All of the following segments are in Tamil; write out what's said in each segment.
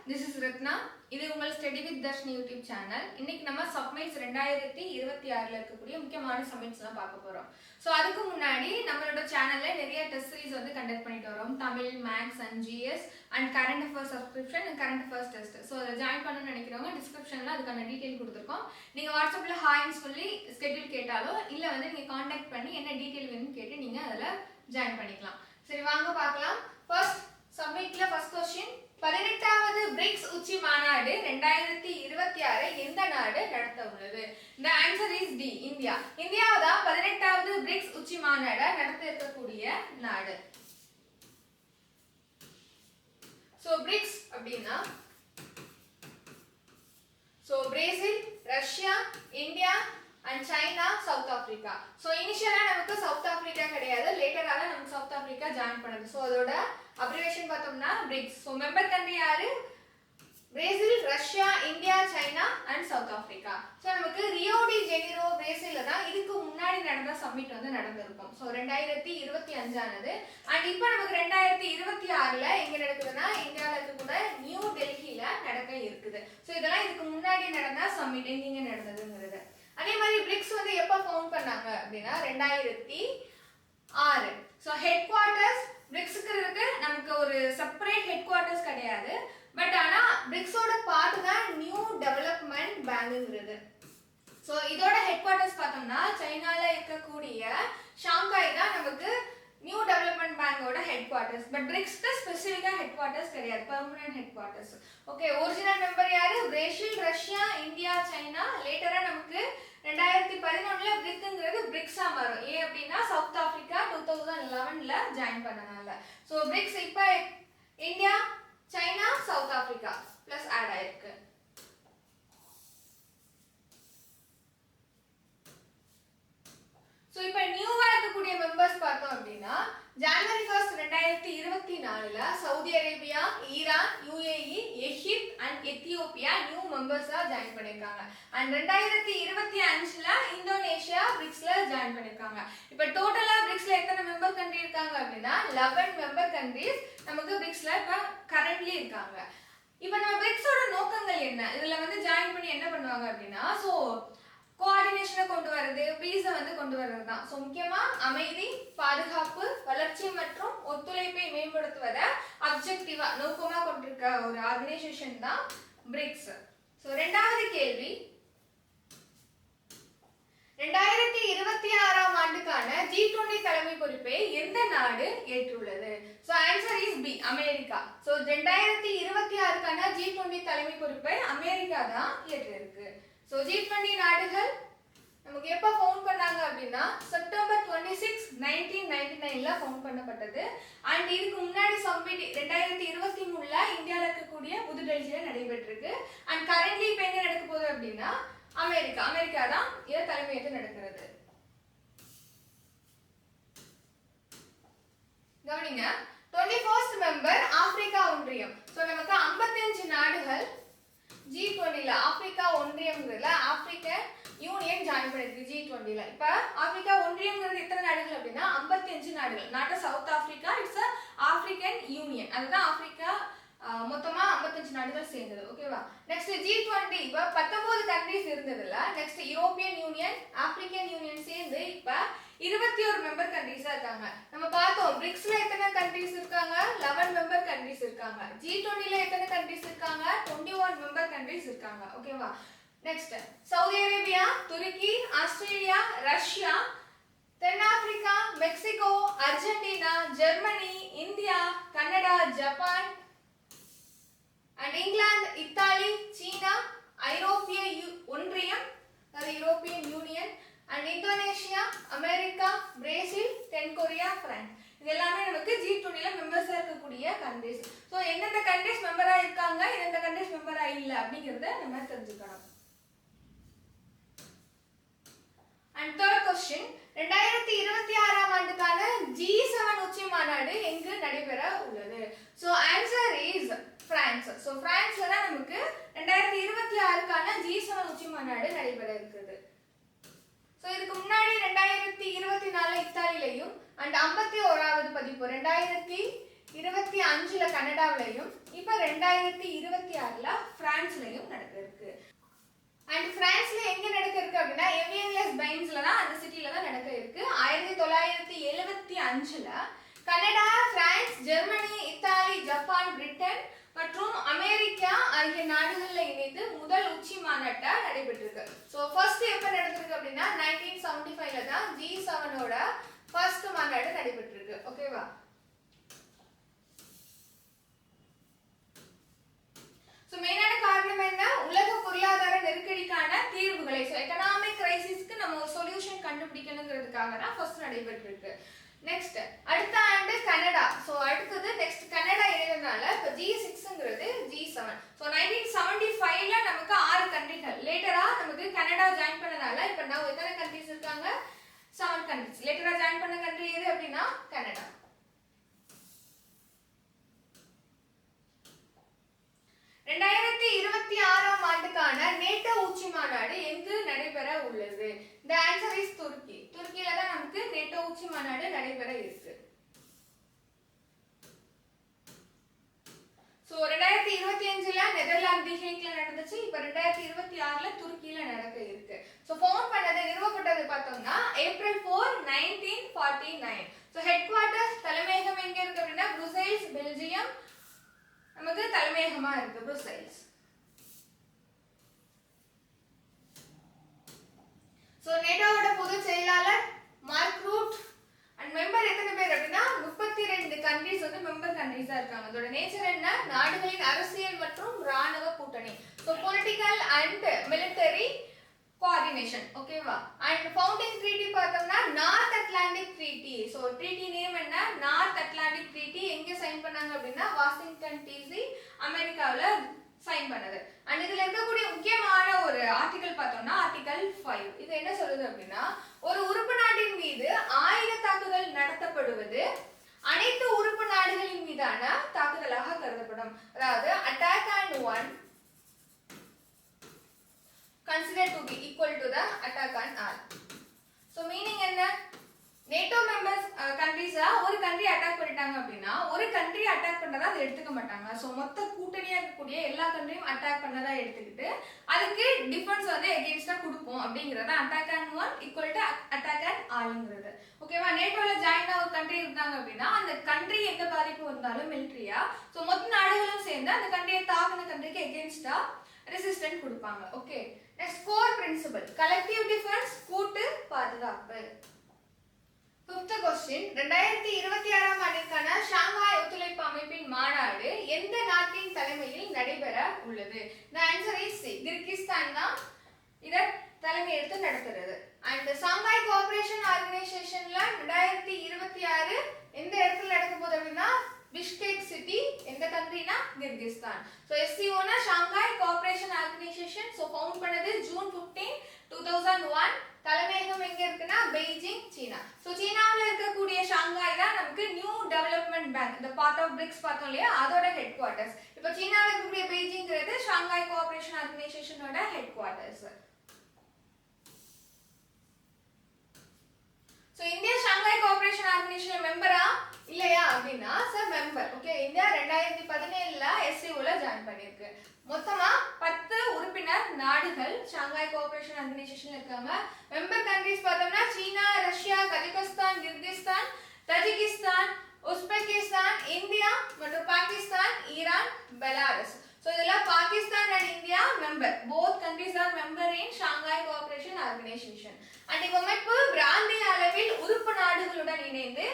This is Ratna. இது உங்கள் study with Dharshini YouTube channel. இன்னைக்கு நம்ம சப்மைட்ஸ் 2026ல இருக்கக்கூடிய முக்கியமான சப்மைட்ஸ்லாம் பார்க்க போறோம். ஸோ அதுக்கு முன்னாடி நம்மளோட சேனல்ல நிறைய டெஸ்ட் சீரிஸ் வந்து கண்டக்ட் பண்ணிட்டு வரோம். Tamil, maths and GS and current affairs subscription and current affairs test. So அதை ஜாயின் பண்ணணும்னு நினைக்கிறவங்க டிஸ்கிரிப்ஷன்ல அதுக்கான டீடைல் கொடுத்துருக்கோம். நீங்க வாட்ஸ்அப்ல ஹாய்ன்னு சொல்லி ஸ்கெட்யூல் கேட்டாலோ இல்ல வந்து நீங்க கான்டாக்ட் பண்ணி என்ன டீடைல் வேணும்னு கேட்டு நீங்க அதில் ஜாயின் பண்ணிக்கலாம். சரி வாங்க பார்க்கலாம். ஃபர்ஸ்ட் சப்மிட்ல ஃபர்ஸ்ட் क्वेश्चन 18வது பிரிக்ஸ் உச்சி மாநாடு 2026 எந்த நாடு நடத்த உள்ளது? The answer is D, India. இந்தியாதான் 18வது பிரிக்ஸ் உச்சி மாநாடு நடத்த இருக்கக்கூடிய நாடு. சோ பிரிக்ஸ் அப்படினா Brazil, Russia, India and China, South Africa. So initially நமக்கு South Africa கிடையாது, லேட்டரா தான் நமக்கு South Africa ஜாயின் பண்ணது. சோ அதோட அப்ரிவேஷன் பார்த்தோம்னா BRICS. சோ மெம்பர் கண்ட்ரி யாரு? Brazil, Russia, India, China and South Africa. So நமக்கு ரியோ டி ஜெனிரோ பிரேசில்ல தான் இதுக்கு முன்னாடி நடந்த சம்மிட் வந்து நடந்திருக்கும். சோ 2025 ஆனது. and இப்போ நமக்கு 2026ல எங்க நடக்குதுன்னா இந்தியால இருக்கக்கூடிய நியூ டெல்லியில நடக்க இருக்குது. சோ இதெல்லாம் இதுக்கு முன்னாடி நடந்த சம்மிட் எங்க நடந்ததுங்கிறது. அதே மாதிரி பிரிக்ஸ் வந்து எப்ப ஃபவுண்ட் பண்ணாங்க அப்படினா 2006. சோ ஹெட் குவார்ட்டர்ஸ் பிரிக்ஸ்க்கு இருக்கு. நமக்கு ஒரு செப்பரேட் ஹெட் குவார்ட்டர்ஸ் கிடையாது. பட் ஆனா பிரிக்ஸோட பார்ட் தான் நியூ டெவலப்மென்ட் பேங்க்ங்கிறது. சோ இதோட ஹெட் குவார்ட்டர்ஸ் பார்த்தோம்னா சைனால இருக்கக்கூடிய ஷாங்காய் தான் நமக்கு நியூ டெவலப்மென்ட் பேங்கோட ஹெட் குவார்ட்டர்ஸ். பட் பிரிக்ஸ்க்கு ஸ்பெசிஃபிக்கா ஹெட் குவார்ட்டர்ஸ் கிடையாது, permanent headquarters. Okay, original member யாரு? Brazil, Russia, India, China. லேட்டரா நமக்கு 2011ல பிரிக்ங்கிறது பிரிக்ஸா மாறும். ஏன் அப்படின்னா சவுத் ஆப்பிரிக்கா 2011ல ஜாயின் பண்ணனால. சோ பிரிக்ஸ் இப்ப India, China, South Africa plus add ஆயிருக்கு. சோ இப்போ நியூவா இருக்கக்கூடிய மெம்பர்ஸ் பார்த்தோம் அப்படின்னா ஜனவரி 1 2024ல சவுதி அரேபியா, ஈரான், யுஏஇ, எகிப்து அண்ட் எத்தியோப்பியா நியூ மெம்பர்ஸா ஜாயின் பண்ணிருக்காங்க. அண்ட் 2025ல இந்தோனேஷியா பிரிக்ஸ்ல ஜாயின் பண்ணிருக்காங்க. இப்போ டோட்டலா பிரிக்ஸ்ல எத்தனை மெம்பர் கண்ட்ரி இருக்காங்க அப்படின்னா 11 மெம்பர் கண்ட்ரீஸ் நமக்கு பிரிக்ஸ்ல இப்ப கரண்ட்லி இருக்காங்க. இப்போ நம்ம பிரிக்ஸோட நோக்கங்கள் என்ன? இதுல வந்து ஜாயின் பண்ணி என்ன பண்ணுவாங்க அப்படின்னா சோ கோஆர்டினேஷனை கொண்டு வரது, பீஸை வந்து கொண்டு வரது தான். ஸோ முக்கியமா அமைதி, பாதுகாப்பு, வளர்ச்சி மற்றும் ஒத்துழைப்பை மேம்படுத்துவதை அப்ஜெக்டிவா நோக்கமா கொண்டிருக்க ஒரு ஆர்கனைசேஷன் தான் பிரிக்ஸ். ஸோ ரெண்டாவது கேள்வி, 2026ஆம் ஆண்டுக்கான G20 தலைமை பொறுப்பை எந்த நாடு ஏற்றுள்ளது? So answer is B, America. So 2026க்கான G20 தலைமை பொறுப்பை அமெரிக்கா தான் ஏற்றிருக்கு. சோ G20 நாடுகள் நமக்கு எப்ப ஃபவுண்ட் பண்ணாங்க அப்படின்னா செப்டம்பர் 26, 1999ல ஃபவுண்ட் பண்ணப்பட்டது. அண்ட் இதுக்கு முன்னாடி சம்மிட் 2023ல இந்தியால இருக்கக்கூடிய புதுடெல்லியில நடைபெற்றிருக்கு. அண்ட் கரண்ட்லி இப்ப எங்க நடக்க போகுது அப்படின்னா அமெரிக்கா தான் இத தலைமையேற்று நடக்கிறது. கவனிங்க, 21st மெம்பர் ஆப்பிரிக்கா ஒன்றியம். சோ நமக்கு 55 நாடுகள் G20ல ஆப்பிரிக்கா ஒன்றியம்ங்கிறதுல ஆப்பிரிக்கன் யூனியன் ஜாயின் பண்ணிருக்கு G20ல. இப்ப ஆப்பிரிக்கா ஒன்றியம்ங்கிறது எத்தனை நாடுகள் அப்படின்னா 55 நாடுகள். Not south Africa, it's African union. அதுதான் ஆப்பிரிக்கா மொத்தமா 55 நாடுகள் சேர்ந்தது. ஓகேவா? நெக்ஸ்ட் G20 இப்ப 19 கண்ட்ரீஸ் இருந்ததுல next European union, African union சேர்ந்து இப்ப 21 மெம்பர் கண்ட்ரீஸா இருக்காங்க. நம்ம பார்த்தோம் பிரிக்ஸ்ல எத்தனை கண்ட்ரீஸ் இருக்காங்க? 11 மெம்பர் கண்ட்ரீஸ் இருக்காங்க. G20ல எத்தனை கண்ட்ரீஸ் இருக்காங்க? 21 மெம்பர் கண்ட்ரீஸ் இருக்காங்க. ஓகேவா? நெக்ஸ்ட் சவுதி அரேபியா, துருக்கி, ஆஸ்திரேலியா, ரஷ்யா, தென்னாப்பிரிக்கா, Mexico, Argentina, Germany, India, Canada, Japan and இங்கிலாந்து, இத்தாலி, சீனா, ஐரோப்பிய ஒன்றியம் அதாவது European Union and Indonesia, America, Brazil, தென்கொரியா, பிரான்ஸ். இது எல்லாமே நமக்கு G20ல மெம்பர்ஸா இருக்கக்கூடிய கண்ட்ரீஸ். சோ எந்தெந்த கண்ட்ரீஸ் மெம்பரா இருக்காங்க, எந்தெந்த கண்ட்ரீஸ் மெம்பரா இல்ல அப்படிங்கறத நம்ம தெரிஞ்சுக்கணும். And third question, 2026ஆம் ஆண்டுக்கான G7 உச்சி மாநாடு எங்கு நடைபெற உள்ளது? So answer is France. So பிரான்ஸ்ல தான் நமக்கு 2026க்கான G7 உச்சி மாநாடு நடைபெற இருக்குது. சோ இதுக்கு முன்னாடி 2024 இத்தாலியிலையும் அண்ட் 51வது பதிப்பு 2000 2005ல கனடாவிலையும் இப்ப 2026ல பிரான்ஸ்லயும் நடக்க இருக்கு. அண்ட் பிரான்ஸ்ல எங்க நடக்க இருக்கு அப்படின்னா எவியன்லஸ் பைன்ஸ்ல தான், அந்த சிட்டில தான் நடக்க இருக்கு. 1975ல Canada, France, Germany, Italy, Japan, Britain மற்றும் அமெரிக்கா ஆகிய நாடுகள்ல இணைந்து முதல் உச்சி மாநாட்டா நடைபெற்றிருக்கு. சோ ஃபர்ஸ்ட் எப்ப நடந்திருக்கு அப்படின்னா 1975ல தான் G7ஓட ஃபர்ஸ்ட் மாநாடு நடைபெற்றிருக்கு. ஓகேவா? சோ மெயினான காரணம் என்ன? உலக பொருளாதார நெருக்கடிக்கான தீர்வுகளை, சோ எகனாமிக் கிரைசிஸ்க்கு நம்ம ஒரு சொல்யூஷன் கண்டுபிடிக்கணுங்கிறதுக்காக தான் ஃபர்ஸ்ட் நடைபெற்றிருக்கு. நெக்ஸ்ட் அடுத்த ஆண்டு கனடா. சோ அடுத்தது நெக்ஸ்ட் கனடா இணைந்தனால இப்ப G6ங்கிறது G7. சோ 1975ல நமக்கு 6 கண்ட்ரிகள், லேட்டரா நமக்கு கனடா ஜாயின் பண்ணனால இப்ப now எத்தனை கண்ட்ரிஸ் இருக்காங்க? 7 கண்ட்ரிஸ். லேட்டரா ஜாயின் பண்ண கண்ட்ரி எது அப்படின்னா கனடா. 2026ஆம் ஆண்டுக்கான நேட்டோ உச்சி மாநாடு எங்கு நடைபெற உள்ளது? The answer is துருக்கி. துருக்கியில தான் நமக்கு நேட்டோ உச்சி மாநாடு நடைபெற இருக்கு. சோ 2025ல நெதர்லாந்து ஹேக்ல நடந்துச்சு. இப்ப 2026ல துருக்கியில நடக்க இருக்கு. சோ ஃபவுண்ட் பண்ணது, நிறுவப்பட்டது பார்த்தோம்னா ஏப்ரல் 4, 1949. சோ ஹெட் குவார்ட்டர்ஸ் தலைமையகம் எங்க இருக்கு அப்படின்னா புருசெல்ஸ், பெல்ஜியம். நமக்கு தலைமையகமா இருக்கு புருசெல்ஸ். சோ நேட்டோவோட பொதுச் செயலாளர் மார்க் ரூட். அண்ட் மெம்பர் எத்தனை பேர் அப்படின்னா 32 கண்ட்ரீஸ் வந்து மெம்பர் கண்ட்ரீஸா இருக்காங்க. அதோட நேச்சர் என்ன? நாடுகளின் அரசியல் மற்றும் ராணுவ கூட்டணி. So political and military coordination. ஓகேவா? அண்ட் ஃபவுண்டிங் ட்ரீட்டி பார்த்தோம்னா North Atlantic Treaty. So treaty name என்ன? North Atlantic Treaty. எங்க சைன் பண்ணாங்க அப்படின்னா வாஷிங்டன் டிசி, அமெரிக்காவுல சைன் பண்ணது. அண்ட் இதுல இருக்கக்கூடிய முக்கியமான ஒரு ஆர்டிகல் பார்த்தோம்னா ஆர்டிகல் 5. இது என்ன சொல்லுது அப்படின்னா ஒரு உறுப்பு நாட்டின் மீது ஆயுத தாக்குதல் நடத்தப்படுவது அனைத்து உறுப்பு நாடுகளின் மீதான தாக்குதலாக கருதப்படும். அதாவது attack on one considered to be equal to the attack on all. So meaning என்ன? நேட்டோ மெம்பர்ஸ் கண்ட்ரீஸா ஒரு கண்ட்ரி அட்டாக் பண்ணிட்டாங்க அப்படின்னா ஒரு கண்ட்ரி அட்டாக் பண்றதா அதை எடுத்துக்க மாட்டாங்க. சோ மொத்த கூட்டணியா இருக்கக்கூடிய எல்லா கண்ட்ரியும் அட்டாக் பண்ணதா எடுத்துக்கிட்டு அதுக்கு டிஃபென்ஸ் வந்து எகெயின்ஸ்டா கொடுப்போம் அப்படிங்கறத attack on one equal to attack on ஆல்ங்கிறது. ஓகேவா? நேட்டோல ஜாயின் ஒரு கண்ட்ரி இருந்தாங்க அப்படின்னா அந்த கண்ட்ரி எந்த பாதிப்பு வந்தாலும் மிலிட்டரியா சோ மொத்த நாடுகளும் சேர்ந்து அந்த கண்ட்ரியை தாக்குன கண்ட்ரிக்கு எகெயின்ஸ்டா ரெசிஸ்டன்ட் கொடுப்பாங்க. Okay, next core principle collective defence, கூட்டு பாதுகாப்பு. 5th क्वेश्चन 2026ஆம் ஆண்டிற்கான ஷாங்காய் ஒத்துழைப்பு அமைப்பின் மாநாடு எந்த நாட்டின் தலைமையில் நடைபெற உள்ளது? The answer is C. Kyrgyzstan தான் இத தலைமை எடுத்து நடத்துறது. And ஷாங்காய் கோஆபரேஷன் ஆர்கனைசேஷன்ல 2026 எந்த இடத்துல நடக்க போகுது அப்படின்னா பிஷ்கெக் சிட்டி. எந்த கண்ட்ரினா கிர்கிஸ்தான். சோ SCO னா Shanghai Cooperation organisation. So found பண்ணது ஜூன் 15, 2001. தலைமையகம் எங்க இருக்குன்னா பெய்ஜிங், சீனா. சோ சீனாவுல இருக்கக்கூடிய ஷாங்காய் தான் நமக்கு நியூ டெவலப்மெண்ட் பேங்க், இந்த பார்ட் ஆஃப் பிரிக்ஸ் பார்த்தோம் இல்லையா, அதோட ஹெட் குவார்ட்டர்ஸ். இப்போ சீனாவுல இருக்கக்கூடிய பெய்ஜிங்ங்கிறது ஷாங்காய் கோஆபரேஷன் ஆர்கனைசேஷனோட headquarters. So India Shanghai Cooperation Organisation மெம்பரா இல்லையா அப்படின்னா சார் மெம்பர். ஓகே, இந்தியா 2017ல SCOல ஜாயின் பண்ணிருக்கு. மொத்தமா 10 உறுப்பினர் நாடுகள் ஷாங்காய் கோஆபரேஷன் ஆர்கனைசேஷன்ல இருக்காங்க. மெம்பர் கண்ட்ரீஸ் பார்த்தோம்னா சீனா, Russia, Kazakhstan, Kyrgyzstan, Tajikistan, Uzbekistan, India மற்றும் பாகிஸ்தான், ஈரான், பெலாரஸ். So இதெல்லாம் Pakistan and India member. Both countries are member in Shanghai Cooperation Organization. And இந்த அமைப்பு பிராந்திய அளவில் உறுப்பு நாடுகளுடன் இணைந்து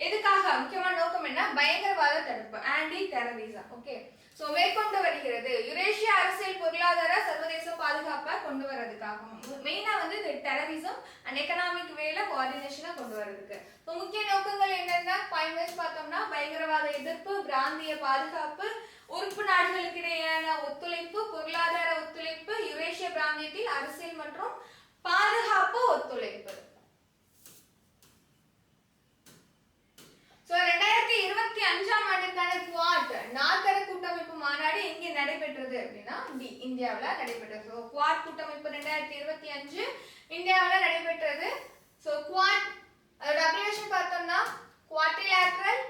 எதுக்காக முக்கியமான நோக்கம் என்ன? பயங்கரவாத தடுப்பு, ஆன்டி டெரரிசம். ஓகே, சோ மேற்கொண்டு வருகிறது யுரேஷியா அரசியல் பொருளாதார சர்வதேச பாதுகாப்பை கொண்டு வரதுக்காகவும் மெயினா வந்து இந்த டெரரிசம் அண்ட் எகனாமிக் வேல கோஆர்டினேஷனை கொண்டு வரதுக்கு. சோ முக்கிய நோக்கங்கள் என்னன்னா பாயிண்ட்ஸ் பார்த்தோம்னா பயங்கரவாத எதிர்ப்பு, பிராந்திய பாதுகாப்பு, உறுப்பு நாடுகளுக்கு இடையேயான ஒத்துழைப்பு, பொருளாதார ஒத்துழைப்பு, யுரேஷிய பிராந்தியத்தில் அரசியல் மற்றும் பாதுகாப்பு ஒத்துழைப்பு. சோ 2025ஆம் ஆண்டிற்கான குவாட் நாற்கர கூட்டமைப்பு மாநாடு எங்கே நடைபெற்றது அப்படின்னா இந்தியாவுல நடைபெற்றது. சோ குவாட் கூட்டமைப்பு 2025 இந்தியாவுல நடைபெற்றது. சோ குவாட் அதோட அப்ரிவேஷன் பார்த்தோம்னா Quadrilateral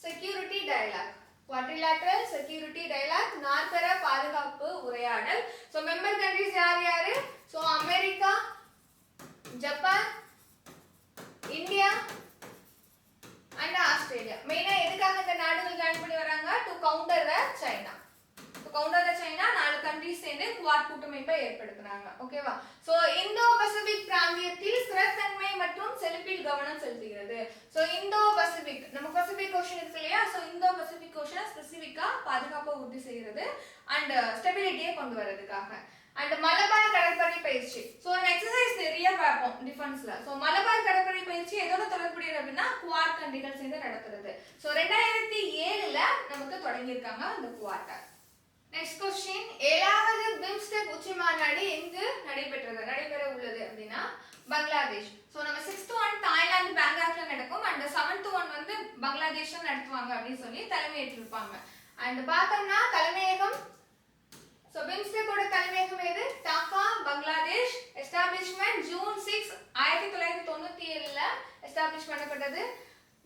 Security Dialogue. Quadrilateral Security Dialogue, நாற்கர பாதுகாப்பு உரையாடல். ஸோ மெம்பர் கண்ட்ரிஸ் யார் யாரு? So America, Japan, India and Australia. மெயினா எதுக்காக இந்த நாடுகள் ஜாயின் பண்ணி வராங்க? To counter the China. China 4 countries சேர்ந்து குவாட் கூட்டமைப்பை ஏற்படுத்துறாங்க. ஓகேவா? சோ இந்தோ பசிபிக் பிராந்தியத்தில் ஸ்திரத்தன்மை மற்றும் செழிப்பில் கவனம் செலுத்துகிறது. சோ இந்தோ பசிபிக், நம்ம பசிபிக் ஓஷன் இருக்கு இல்லையா? சோ இந்தோ பசிபிக் ஓஷன் ஸ்பெசிபிக்கா பாதுகாப்பை உறுதி செய்கிறது அண்ட் ஸ்டெபிலிட்டியை கொண்டு வரதுக்காக. அண்ட் மலபார் கடற்படை பயிற்சி. சோ நம்ம எக்ஸசைஸ் நிறைய பார்ப்போம் டிஃபென்ஸ்ல. சோ மலபார் கடற்படை பயிற்சி எதோட தொடர்புடையது அப்படின்னா குவாட் கண்ட்ரிகள் சேர்ந்து நடத்துறது. சோ 2007ல நமக்கு தொடங்கி இருக்காங்க அந்த குவாட். நெக்ஸ்ட் क्वेश्चन, 7வது பிம்ஸ்டெக் உச்சி மாநாடு எங்கு நடைபெற உள்ளது அப்படின்னா பங்களாதேஷ். சோ நம்ம 6th ஒன் தாய்லாந்து பேங்காக்ல நடக்கும் அண்ட் 7th ஒன் வந்து பங்களாதேஷ்ல நடத்துவாங்க அப்படின்னு சொல்லி தலைமையேற்றிருப்பாங்க. அண்ட் பார்த்தோம்னா தலைமையகம், சோ பிம்ஸ்டெக்கோட தலைமையகம் எது? டாக்கா, பங்களாதேஷ். எஸ்டாப்ளிஷ்மென்ட் ஜூன் 6 1997ல எஸ்டாப்ளிஷ் பண்ணப்பட்டது.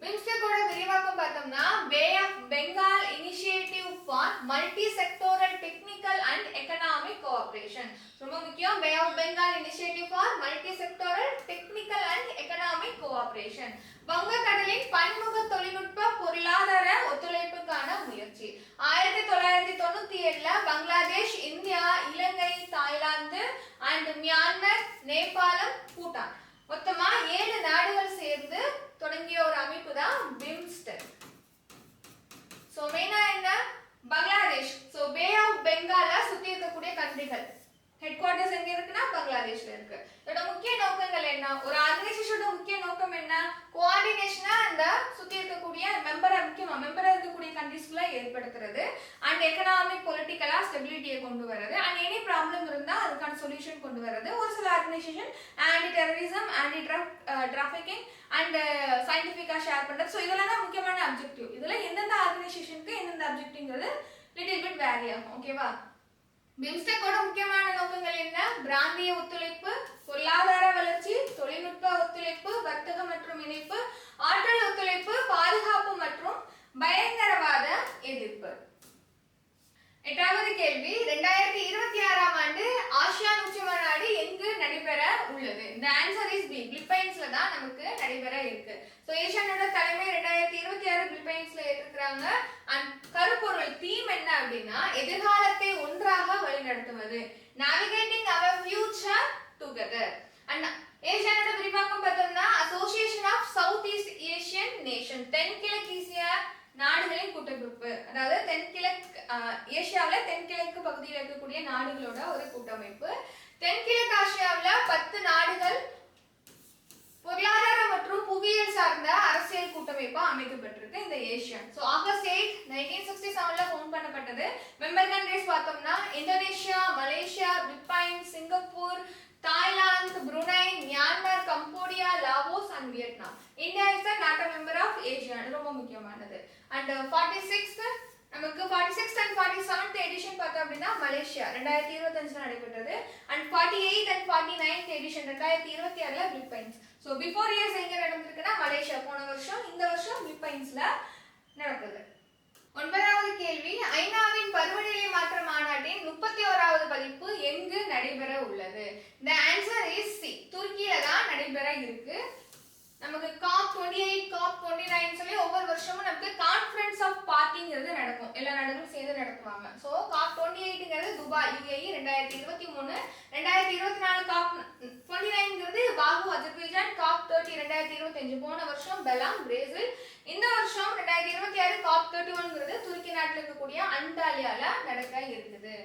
பிம்ஸ்டெக்கோட விரிவாக்கம் பார்த்தோம்னா Bay of Bengal Initiative for Multi Sectoral Technical and Economic Cooperation. ரொம்ப முக்கியம், Bay of Bengal Initiative for Multi Sectoral Technical and Economic Cooperation. வங்கக்கடலின் பன்முக தொழில்நுட்ப பொருளாதார ஒத்துழைப்புக்கான முயற்சி. 1997ல பங்களாதேஷ், இந்தியா, இலங்கை, தாய்லாந்து அண்ட் மியான்மர், நேபாளம், பூட்டான் மொத்தமா 7 நாடுகள் சேர்ந்து தொடங்கிய ஒரு அமைப்பு தான் பிம்ஸ்டெக். சோ மெயினா என்ன? பங்களாதேஷ். சோ பே ஆஃப் பெங்கால சுத்தி இருக்கக்கூடிய கண்ட்ரிகள் ஹெட் குவார்ட்டர்ஸ் எங்க இருக்குன்னா பங்களாதேஷ்ல இருக்கு. இதோட முக்கிய நோக்கங்கள் என்ன? ஒரு ஆர்கனைசேஷனோட முக்கிய நோக்கம் என்ன? கோஆர்டினேஷனா அந்த சுத்தி இருக்கக்கூடிய மெம்பரா இருக்கக்கூடிய கண்ட்ரீஸ்க்குள்ள ஏற்படுத்துறது அண்ட் எகனாமிக் பொலிட்டிக்கலா ஸ்டெபிலிட்டியை கொண்டு வரது அண்ட் எனி ப்ராப்ளம் இருந்தா அதுக்கான சொல்யூஷன் கொண்டு வரது. ஒரு சில organisation anti terrorism, anti trafficking and சயின்டிஃபிக்கா ஷேர் பண்றது. ஸோ இதெல்லாம் தான் முக்கியமான அப்ஜெக்டிவ். இதுல எந்தெந்த ஆர்கனைசேஷனுக்கு எந்தெந்த அப்ஜெக்டிவ்ங்கிறது லிட்டில் பிட் வேரி ஆகும். ஓகேவா? பிம்ஸ்டெக்கோட முக்கியமான நோக்கங்கள் என்ன? பிராந்திய ஒத்துழைப்பு, பொருளாதார வளர்ச்சி, தொழில்நுட்ப ஒத்துழைப்பு, வர்த்தக மற்றும் இணைப்பு, ஆற்றல் ஒத்துழைப்பு, பாதுகாப்பு மற்றும் பயங்கரவாத எதிர்ப்பு. 8வது கேள்வி, 2026ஆம் ஆண்டு ஆசியான் உச்சி மாநாடு எங்கு நடைபெற உள்ளது? இந்த ஆன்சர் இஸ் பி, பிலிப்பைன்ஸ்ல தான் நமக்கு நடைபெற இருக்கு. சோ ஏசியானோட தலைமை 2026 பிலிப்பைன்ஸ்ல ஏற்றுக்கிறாங்க. அண்ட் கருப்பொருள் தீம் என்ன அப்படின்னா எதிர்காலத்தை ஒன்றாக வழிநடத்துவது, navigating our future together. And ஏசியானோட விரிவாக்கம் பார்த்தோம்னா Association of South East Asian Nation, தென்கிழக்கேசிய நாடுகளின் கூட்டமைப்பு. அதாவது ஏசியாவில தென்கிழக்கு பகுதியில் இருக்கக்கூடிய நாடுகளோட ஒரு கூட்டமைப்பு. தென்கிழக்கு ஆசியாவில 10 நாடுகள் பொருளாதார மற்றும் புவியியல் சார்ந்த அரசியல் கூட்டமைப்பா அமைக்கப்பட்டிருக்கு இந்த ஏசியன். சோ ஆகஸ்ட் 8 1967ல ஃபவுண்ட் பண்ணப்பட்டது. மெம்பர் கண்ட்ரீஸ் பார்த்தோம்னா Indonesia, Malaysia, Philippines, Singapore, Thailand, புருனை, Myanmar, Cambodia, Laos and Vietnam. India is not a member of ASEAN. ரொம்ப முக்கியமானது. அண்ட் 46th நமக்கு 46th and 47th எடிஷன் பார்த்தோம் அப்படின்னா மலேசியா 2025ல நடைபெற்றது. And 48th and 49th edition 2026ல பிலிப்பைன்ஸ். சோ பிஃபோர் இயர்ஸ் எங்க நடந்திருக்குன்னா மலேசியா போன வருஷம், இந்த வருஷம் பிலிப்பைன்ஸ்ல நடக்குது. 9வது கேள்வி, ஐநாவின் பருவநிலை மாற்ற மாநாட்டின் 31வது பதிப்பு எங்கு நடைபெற உள்ளது? The answer is C, துருக்கியில தான் நடைபெற இருக்கு. நமக்கு COP28, COP29 சொல்லி ஒவ்வொரு வருஷமும் நமக்கு கான்ஃபரன்ஸ் ஆஃப் பார்ட்டிங்கிறது நடக்கும். எல்லா நாடுகளும் சேர்ந்து நடத்துவாங்க. சோ COP28ங்கிறது துபாய் UAE 2023, 2024 COP29ங்கிறது பாகு அஜர்பைஜான், COP30 2025 போன வருஷம் பெலாங் பிரேசில், இந்த வருஷம் 2026 COP31ங்கிறது துருக்கி நாட்டில் இருக்கக்கூடிய அண்டாலியால நடக்க இருக்குது.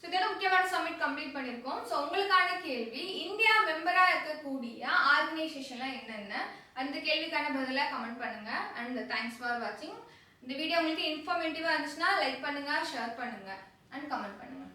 சோ இதோட முக்கியமான சமிட் கம்ப்ளீட் பண்ணிருக்கோம். சோ உங்களுக்கான கேள்வி, இந்தியா மெம்பரா இருக்கக்கூடிய ஆர்கனைசேஷன்லாம் என்னென்ன? அந்த கேள்விக்கான பதிலா கமெண்ட் பண்ணுங்க. அண்ட் தேங்க்ஸ் ஃபார் வாட்சிங். இந்த வீடியோ உங்களுக்கு இன்ஃபர்மேட்டிவா இருந்துச்சுன்னா லைக் பண்ணுங்க, ஷேர் பண்ணுங்க அண்ட் கமெண்ட் பண்ணுங்க.